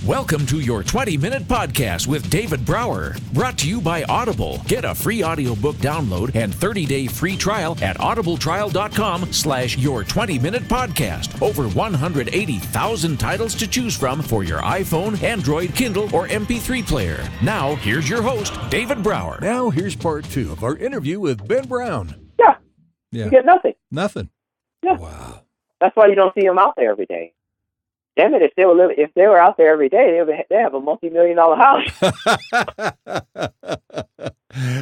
Welcome to your 20-minute podcast with David Brower, brought to you by Audible. Get a free audiobook download and 30-day free trial at audibletrial.com/your 20-minute podcast. Over 180,000 titles to choose from for your iPhone, Android, Kindle, or MP3 player. Now, here's your host, David Brower. Now, here's part 2 of our interview with Ben Brown. Yeah. You get nothing. Nothing. Yeah. Wow. That's why you don't see them out there every day. Damn it! If they were out there every day, they have a multi-million-dollar house.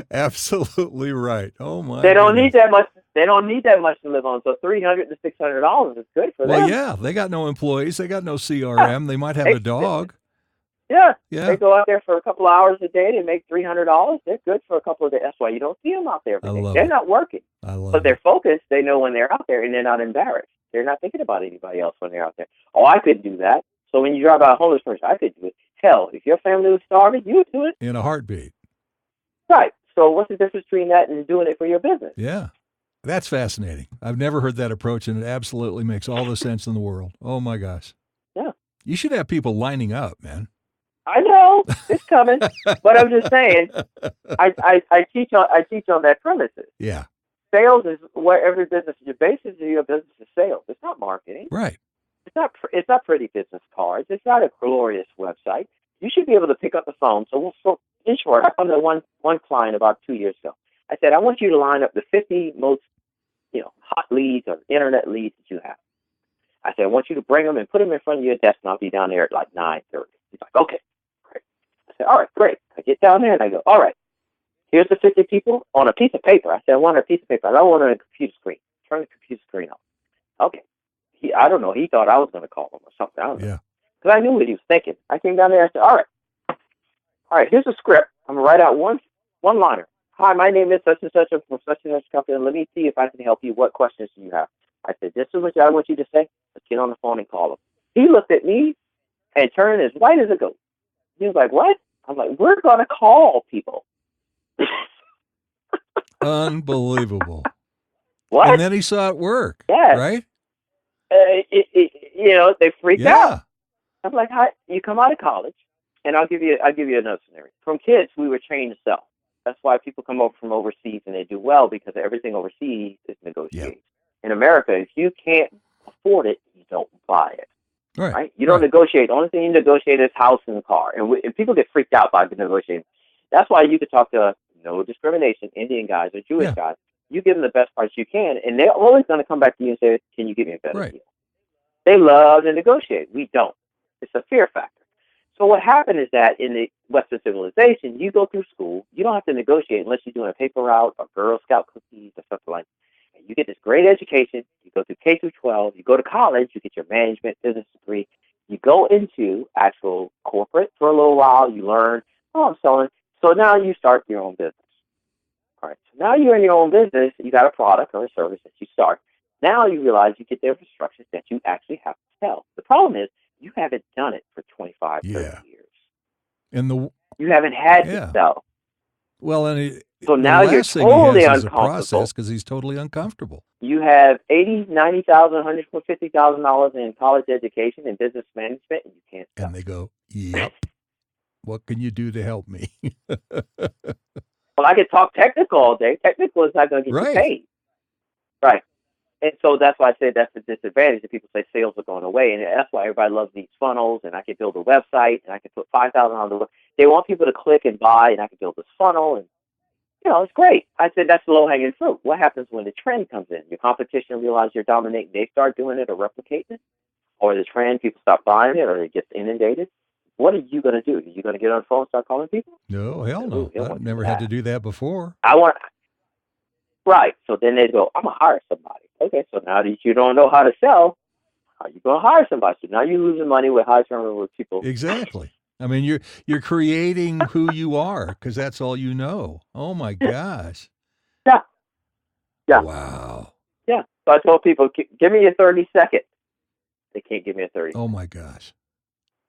Absolutely right. Oh my! They don't need that much. They don't need that much to live on. So $300 to $600 is good for them. Well, yeah, they got no employees. They got no CRM. Yeah. They might have a dog. Yeah. Yeah. They go out there for a couple of hours a day. They make $300. They're good for a couple of days. That's why you don't see them out there every day. They're not working. But they're focused. They know when they're out there, and they're not embarrassed. They're not thinking about anybody else when they're out there. Oh, I could do that. So when you drive by a homeless person, I could do it. Hell, if your family was starving, you would do it. In a heartbeat. Right. So what's the difference between that and doing it for your business? Yeah. That's fascinating. I've never heard that approach, and it absolutely makes all the sense in the world. Oh, my gosh. Yeah. You should have people lining up, man. I know. It's coming. But I'm just saying, I teach on that premises. Yeah. Sales is where every business, your basis of your business is sales. It's not marketing. Right. It's not pretty business cards. It's not a glorious website. You should be able to pick up the phone. So in short, I found that one client about 2 years ago. I said, I want you to line up the 50 most, hot leads or internet leads that you have. I said, I want you to bring them and put them in front of your desk, and I'll be down there at like 9:30. He's like, okay, great. I said, all right, great. I get down there and I go, all right. Here's the 50 people on a piece of paper. I said, I want a piece of paper. I don't want it on a computer screen. Turn the computer screen off. Okay. I don't know. He thought I was going to call him or something. I don't know. Because I knew what he was thinking. I came down there and I said, all right, here's a script. I'm going to write out one-liner. Hi, my name is such and such from such and such company. Let me see if I can help you. What questions do you have? I said, this is what I want you to say. Let's get on the phone and call him. He looked at me and turned as white as a ghost. He was like, what? I'm like, we're going to call people. Unbelievable. What? And then he saw it work. Yeah. Right? They freaked out. I'm like, hi, you come out of college, and I'll give you another scenario. From kids, we were trained to sell. That's why people come over from overseas and they do well, because everything overseas is negotiated. Yep. In America, if you can't afford it, you don't buy it. Right? You don't negotiate. The only thing you negotiate is house and car. And people get freaked out by negotiating. That's why you could talk to no discrimination, Indian guys or Jewish guys. You give them the best price you can, and they're always going to come back to you and say, can you give me a better deal? They love to negotiate. We don't. It's a fear factor. So what happened is that in the Western civilization, you go through school. You don't have to negotiate unless you're doing a paper route or Girl Scout cookies or something like that. And you get this great education. You go through K through 12. You go to college. You get your management business degree. You go into actual corporate for a little while. You learn, I'm selling. So now you start your own business. All right. So now you're in your own business. You got a product or a service that you start. Now you realize you get the infrastructure that you actually have to sell. The problem is you haven't done it for 25, 30 years. And you haven't had to sell. Well, and so now you're totally uncomfortable because he's totally uncomfortable. You have $80,000, $90,000, $150,000 in college education and business management, and you can't sell. And they go, yep. What can you do to help me? Well, I could talk technical all day. Technical is not going to get you paid. Right. And so that's why I say that's the disadvantage that people say sales are going away. And that's why everybody loves these funnels, and I can build a website, and I can put $5,000 on the web. They want people to click and buy, and I can build this funnel, and, it's great. I said that's low-hanging fruit. What happens when the trend comes in? Your competition realizes you're dominating. They start doing it or replicating it, or the trend, people stop buying it, or it gets inundated. What are you going to do? Are you going to get on the phone and start calling people? No, hell no. I've never had to do that before. Right. So then they go, I'm going to hire somebody. Okay, so now that you don't know how to sell, how are you going to hire somebody? So now you're losing money with high turnover people. Exactly. I mean, you're creating who you are because that's all you know. Oh, my gosh. Yeah. Wow. Yeah. So I told people, give me a 30 second. They can't give me a 30. Oh, my gosh.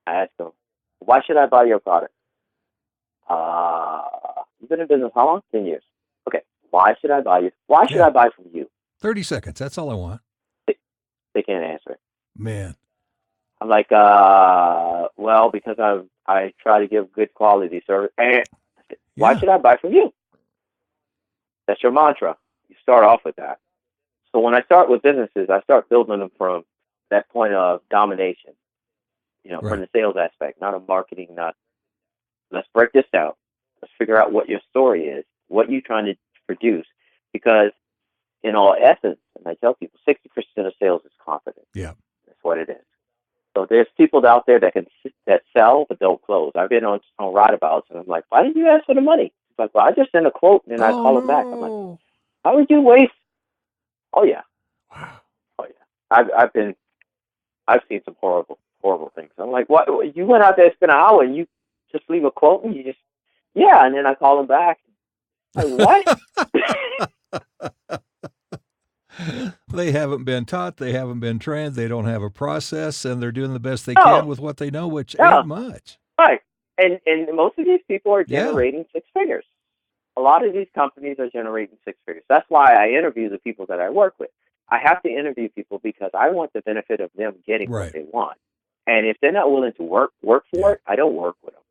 I asked them, why should I buy your product? You've been in business how long? 10 years. Okay. Why should I buy you? Why should I buy from you? 30 seconds. That's all I want. They can't answer it. Man. I'm like, well, because I try to give good quality service. And I said, why should I buy from you? That's your mantra. You start off with that. So when I start with businesses, I start building them from that point of domination, from the sales aspect, not a marketing, let's break this out. Let's figure out what your story is, what you're trying to produce. Because in all essence, and I tell people, 60% of sales is confidence. Yeah. That's what it is. So there's people out there that sell but don't close. I've been on rideabouts, and I'm like, why did you ask for the money? It's like, well, I just send a quote, and then I call them back. I'm like, how would you waste? Oh, yeah. Wow. Oh, yeah. I've seen some horrible things. I'm like, what? You went out there, spent an hour, and you just leave a quote, and you just, and then I call them back. Like, what? They haven't been taught. They haven't been trained. They don't have a process, and they're doing the best they can with what they know, which ain't much. Right. And most of these people are generating six figures. A lot of these companies are generating six figures. That's why I interview the people that I work with. I have to interview people because I want the benefit of them getting what they want. And if they're not willing to work for it, I don't work with them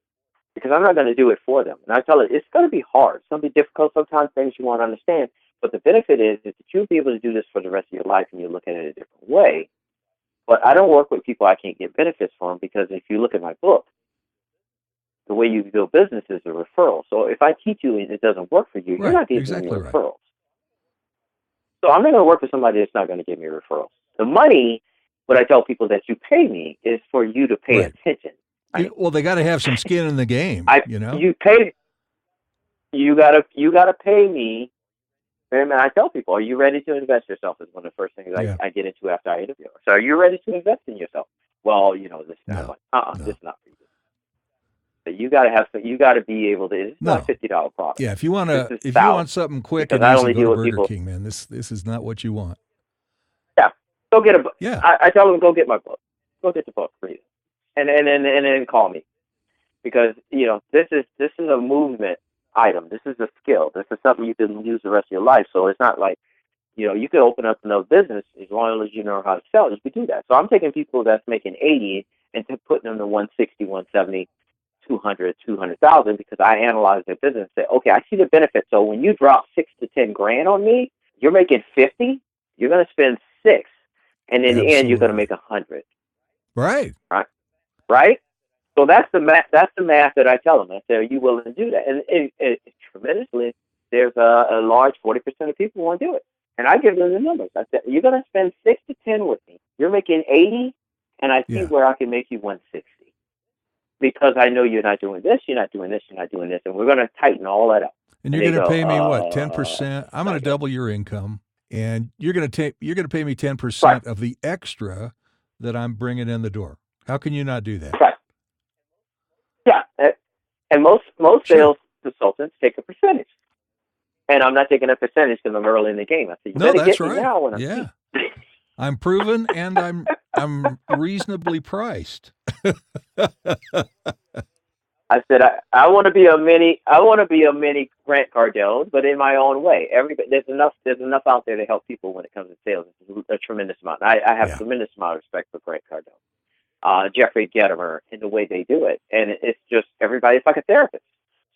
because I'm not going to do it for them. And I tell them, it's going to be hard. It's going to be difficult. Sometimes things you won't understand. But the benefit is that you'll be able to do this for the rest of your life and you look at it a different way. But I don't work with people I can't get benefits from because if you look at my book, the way you build business is a referral. So if I teach you and it doesn't work for you, you're not getting me referrals. So I'm not going to work with somebody that's not going to give me referrals. The money, what I tell people that you pay me is for you to pay attention. Right? Well, they got to have some skin in the game. You gotta pay me. And I tell people, are you ready to invest yourself? Is one of the first things I get into after I interview. So are you ready to invest in yourself? Well, this is not this is not for you. But you gotta be able to. It's not a $50 product. Yeah, if you want something quick and easy, go to Burger King, man. This is not what you want. Yeah, go get a book. Yeah, I tell them, go get my book. Go get the book, read it, and then call me, because this is a movement item. This is a skill. This is something you can use the rest of your life. So it's not like you could open up another business as long as you know how to sell. You could do that. So I'm taking people that's making 80 and putting them to 160, 170. 200,000 because I analyze their business and say, okay, I see the benefit. So when you drop 6 to 10 grand on me, you're making 50. You're going to spend 6, and in the end, you're going to make 100. Right. Right. So that's the math. That's the math that I tell them. I say, are you willing to do that? And it tremendously, there's a large 40% of people who want to do it, and I give them the numbers. I said, you're going to spend 6 to 10 with me. You're making 80, and I see where I can make you 160. Because I know you're not doing this, you're not doing this, you're not doing this, and we're going to tighten all that up. And you're going to pay me what, 10%? I'm going to double your income, and you're going to pay me 10% of the extra that I'm bringing in the door. How can you not do that? Right. Yeah, and most sales consultants take a percentage, and I'm not taking a percentage because I'm early in the game. I said, you better get me now when I'm I'm proven, and I'm reasonably priced. I said I want to be a mini Grant Cardone, but in my own way. There's enough out there to help people when it comes to sales. It's a tremendous amount. I have a tremendous amount of respect for Grant Cardone, Jeffrey Getomer, and the way they do it. And it's just everybody. It's like a therapist.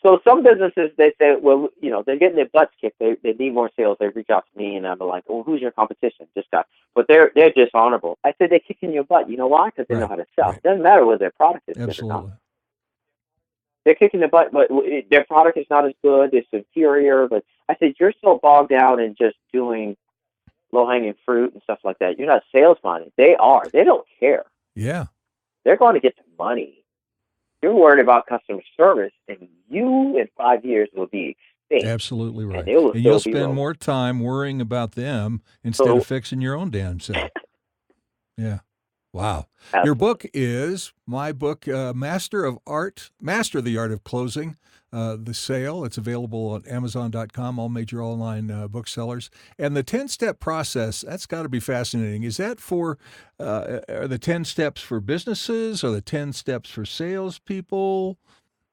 So some businesses, they say, well, they're getting their butts kicked. They need more sales. They reach out to me, and I'm like, well, who's your competition? This guy. But they're dishonorable. I said, they're kicking your butt. You know why? Because they know how to sell. It doesn't matter whether their product is good or not. They're kicking the butt, but their product is not as good. It's inferior. But I said, you're so bogged down in just doing low-hanging fruit and stuff like that. You're not sales-minded. They are. They don't care. Yeah. They're going to get the money. You're worried about customer service, and you in 5 years will be extinct. Absolutely right. And you'll spend more time worrying about them instead of fixing your own damn self. Yeah. Wow. Absolutely. Your book is my book, Master the Art of Closing, The Sale. It's available on Amazon.com, all major online booksellers. And the 10-step process, that's got to be fascinating. Is that are the 10 steps for businesses or the 10 steps for salespeople?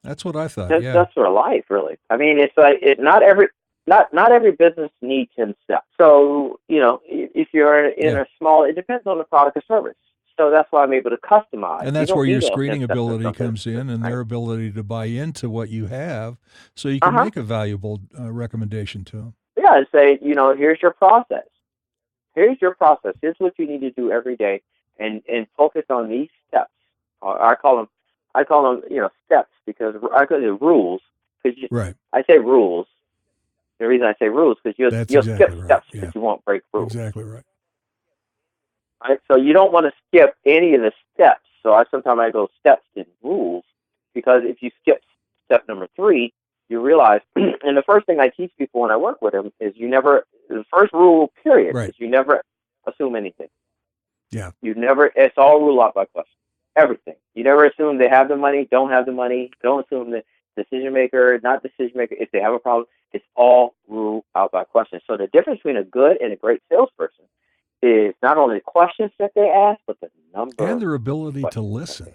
That's what I thought. That's for life, really. I mean, it's like not every business needs 10 steps. So, if you're in a small, it depends on the product or service. So that's why I'm able to customize. And that's where your screening ability comes in, and their ability to buy into what you have, so you can make a valuable recommendation to them. Yeah, and say, here's your process. Here's your process. Here's what you need to do every day, and focus on these steps. I call them, steps, because I call them rules. Right. I say rules. The reason I say rules because you'll skip steps, but you won't break rules. Exactly right. Right. So you don't want to skip any of the steps. So sometimes I go steps and rules, because if you skip step number 3, you realize, and the first thing I teach people when I work with them is the first rule, period, is you never assume anything. Yeah. It's all rule out by question. Everything. You never assume they have the money, don't have the money, don't assume the decision maker, not decision maker. If they have a problem, it's all rule out by question. So the difference between a good and a great salesperson is not only the questions that they ask, but the number and their ability to listen.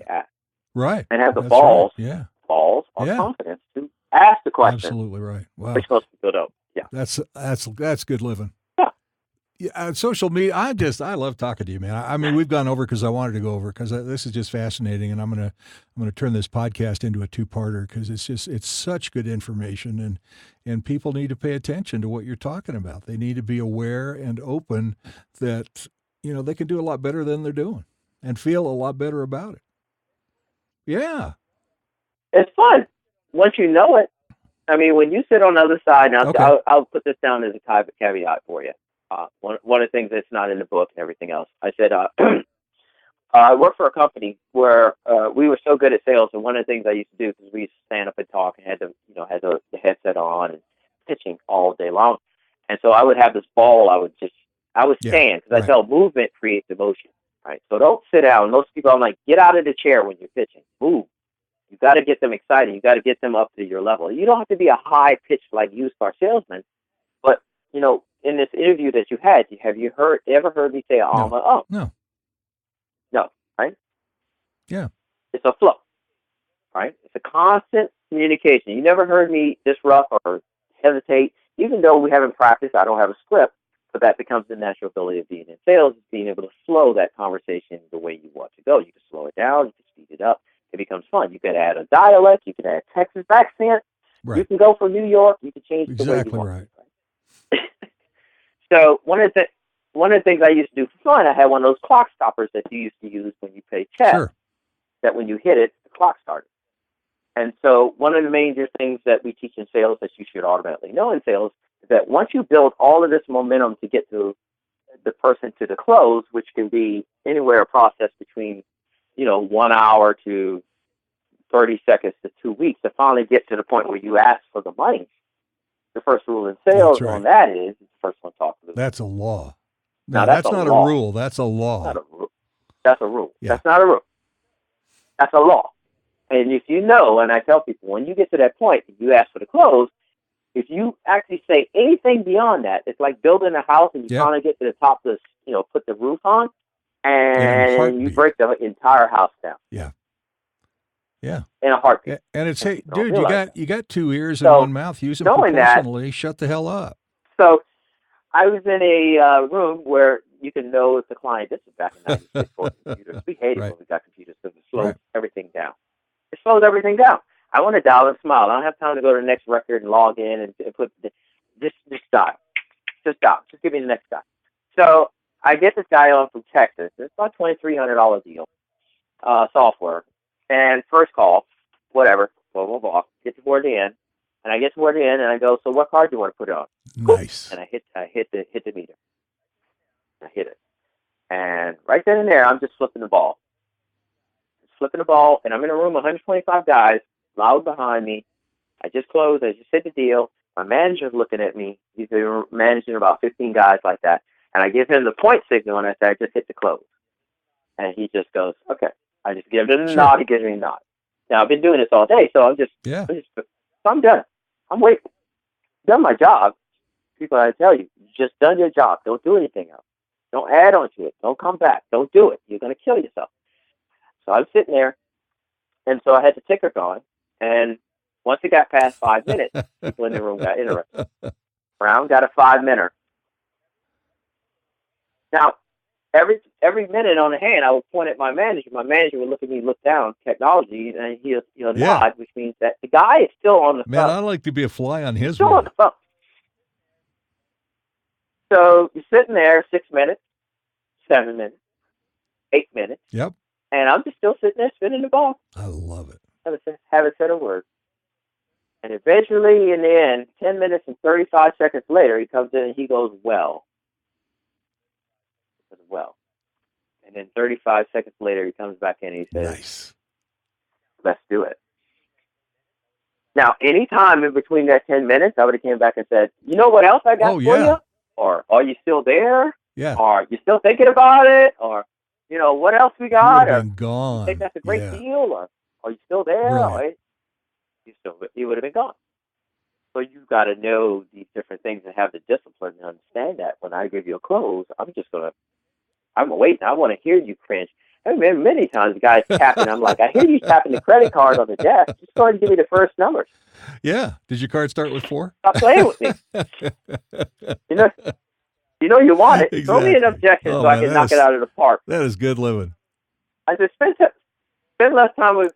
Right. And have the balls or confidence to ask the question. Absolutely right. Wow. Which goes to build up. Yeah. That's good living. Yeah. Social media. I love talking to you, man. I mean, we've gone over because I wanted to go over, because this is just fascinating, and I'm gonna turn this podcast into a 2-parter, because it's such good information, and people need to pay attention to what you're talking about. They need to be aware and open that they can do a lot better than they're doing, and feel a lot better about it. Yeah, it's fun once you know it. I mean, when you sit on the other side, now I'll put this down as a caveat for you. One of the things that's not in the book and everything else, I said, I worked for a company where we were so good at sales, and one of the things I used to do, because we used to stand up and talk and had the headset on and pitching all day long, and so I would have this ball. I would stand, because I felt movement creates emotion, right? So don't sit down. Most people, I'm like, get out of the chair when you're pitching. Move. You got to get them excited. You got to get them up to your level. You don't have to be a high pitched like used car salesman, but in this interview that you had, have you ever heard me say, No, right? Yeah. It's a flow, right? It's a constant communication. You never heard me disrupt or hesitate, even though we haven't practiced. I don't have a script, but that becomes the natural ability of being in sales, is being able to slow that conversation the way you want to go. You can slow it down, you can speed it up. It becomes fun. You can add a dialect, you can add Texas accent, you can go from New York, you can change the way you want. Right. So one of the things I used to do for fun, I had one of those clock stoppers that you used to use when you play chess. Sure. That when you hit it, the clock started. And so one of the major things that we teach in sales that you should automatically know in sales is that once you build all of this momentum to get to the person to the close, which can be anywhere a process between 1 hour to 30 seconds to 2 weeks, to finally get to the point where you ask for the money. The first rule in sales on that is the first one talks to the That's a law. No, that's not a rule. That's a law. Not a rule. That's a rule. Yeah. That's not a rule. That's a law. And if and I tell people, when you get to that point, you ask for the close, if you actually say anything beyond that, it's like building a house and you finally get to the top of this, put the roof on, and you break the entire house down. Yeah. Yeah. In a heartbeat. And it's, hey, dude, you got 2 ears and 1 mouth. Use them proportionally. Shut the hell up. So I was in a room where you can know if the client, this is back in 96 for computers. We hated when we got computers because it slows everything down. It slows everything down. I want to dial and smile. I don't have time to go to the next record and log in and put this dial. Just dial. Just give me the next guy. So I get this guy on from Texas. It's about $2,300 deal, software. And first call, whatever, blah, blah, blah, get toward the end. And I get toward the end, and I go, so what card do you want to put on? Nice. And I hit the meter. I hit it. And right then and there, I'm just flipping the ball. And I'm in a room, 125 guys, loud behind me. I just closed. I just hit the deal. My manager's looking at me. He's been managing about 15 guys like that. And I give him the point signal, and I say, I just hit the close. And he just goes, okay. I just give him a nod. He gives me a nod. Now, I've been doing this all day, so I'm done. I'm waiting. Done my job. People, I tell you, just done your job. Don't do anything else. Don't add on to it. Don't come back. Don't do it. You're going to kill yourself. So I'm sitting there, and so I had the ticker going, and once it got past 5 minutes, people in the room got interested. Brown got a 5-minute. Now, every minute on the hand, I would point at my manager. My manager would look at me, look down, technology, and he'll nod, which means that the guy is still on the phone. Man, I'd like to be a fly on his still wall. on the phone. So you're sitting there 6 minutes, 7 minutes, 8 minutes. Yep. And I'm just still sitting there spinning the ball. I love it. Haven't said a word. And eventually, in the end, 10 minutes and 35 seconds later, he comes in and he goes, well. And then 35 seconds later, he comes back in and he says, nice. Let's do it. Now, any time in between that 10 minutes, I would have came back and said, you know what else I got for you? Or, are you still there? Yeah. Or, you still thinking about it? Or, what else we got? Or gone. You think that's a great deal? Or, are you still there? Or, you would have been gone. So you've got to know these different things and have the discipline to understand that when I give you a close, I'm waiting. I want to hear you cringe. I mean, many times the guy's tapping. I'm like, I hear you tapping the credit card on the desk. Just go ahead and give me the first numbers. Yeah. Did your card start with 4? Stop playing with me. You want it. Exactly. Throw me an objection so I can knock it out of the park. That is good living. I said, spend less time with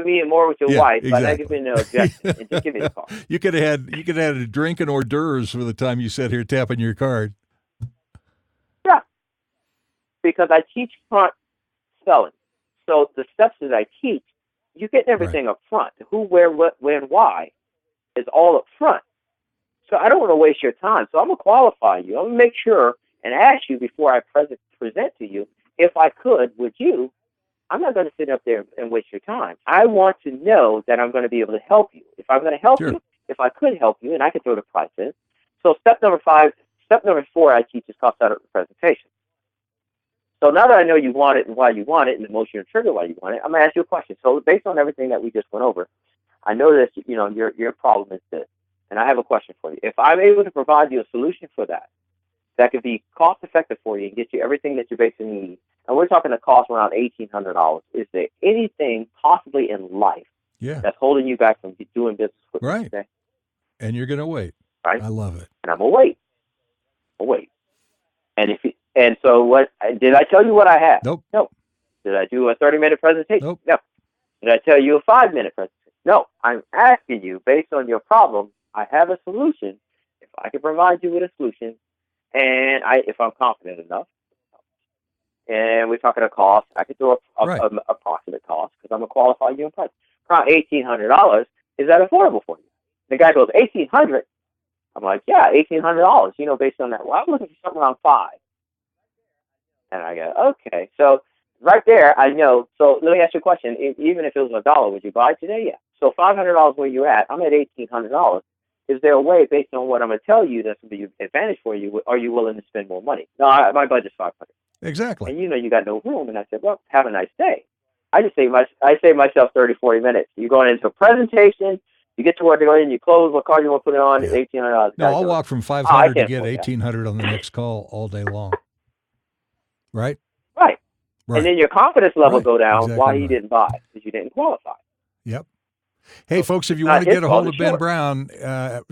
me and more with your wife, but I give me no objection and just give me the card. You could have had a drink and hors d'oeuvres for the time you sat here tapping your card. Yeah, because I teach front selling. So the steps that I teach, you get everything up front. Who, where, what, when, why is all up front. So I don't want to waste your time. So I'm going to qualify you. I'm going to make sure and ask you before I present to you, if I could, would you? I'm not going to sit up there and waste your time. I want to know that I'm going to be able to help you. If I'm going to help you, if I could help you, and I can throw the price in. So step number 4 I teach is cost out of the presentation. So now that I know you want it and why you want it and the emotion and trigger why you want it, I'm going to ask you a question. So based on everything that we just went over, I know that your problem is this, and I have a question for you. If I'm able to provide you a solution for that could be cost effective for you and get you everything that you basically need, and we're talking a cost around $1,800, is there anything possibly in life that's holding you back from doing business with me today? And you're going to wait. Right. I love it. And I'm going to wait. I'll wait. And so what did I tell you what I have? Nope. No. Did I do a 30-minute presentation? Nope. No. Did I tell you a 5-minute presentation? No. I'm asking you, based on your problem, I have a solution. If I can provide you with a solution, and if I'm confident enough, and we're talking a cost, I could do a approximate cost because I'm going to qualify you in price. Around $1,800, is that affordable for you? The guy goes, $1,800? I'm like, yeah, $1,800, based on that. Well, I'm looking for something around $5. And I go, okay. So right there, I know. So let me ask you a question. Even if it was $1, would you buy it today? Yeah. So $500 where you're at, I'm at $1,800. Is there a way, based on what I'm going to tell you, that's going to be an advantage for you? Are you willing to spend more money? No, my budget's $500. Exactly. And you got no room. And I said, well, have a nice day. I save myself 30, 40 minutes. You're going into a presentation. You get to where to go in. You close. What card you want to put it on? It's $1,800. No, I'll walk from 500 to get 1,800 on the next call all day long. Right. And then your confidence level go down why he didn't buy because you didn't qualify. Yep. Hey, folks, if you want to get a hold of Ben Brown,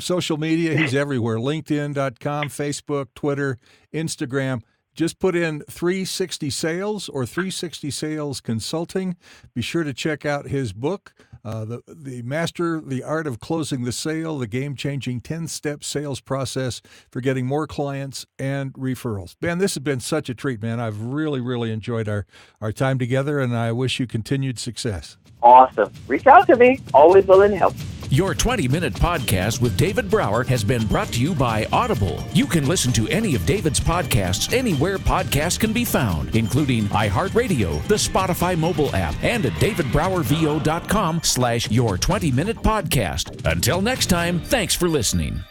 social media, he's everywhere. LinkedIn.com, Facebook, Twitter, Instagram. Just put in 360 Sales or 360 Sales Consulting. Be sure to check out his book, The Master the Art of Closing the Sale, the game-changing 10-step sales process for getting more clients and referrals. Ben, this has been such a treat, man. I've really, really enjoyed our time together, and I wish you continued success. Awesome. Reach out to me. Always willing to help. Your 20-minute podcast with David Brower has been brought to you by Audible. You can listen to any of David's podcasts anywhere podcasts can be found, including iHeartRadio, the Spotify mobile app, and at davidbrowervo.com/your20-minute podcast. Until next time, thanks for listening.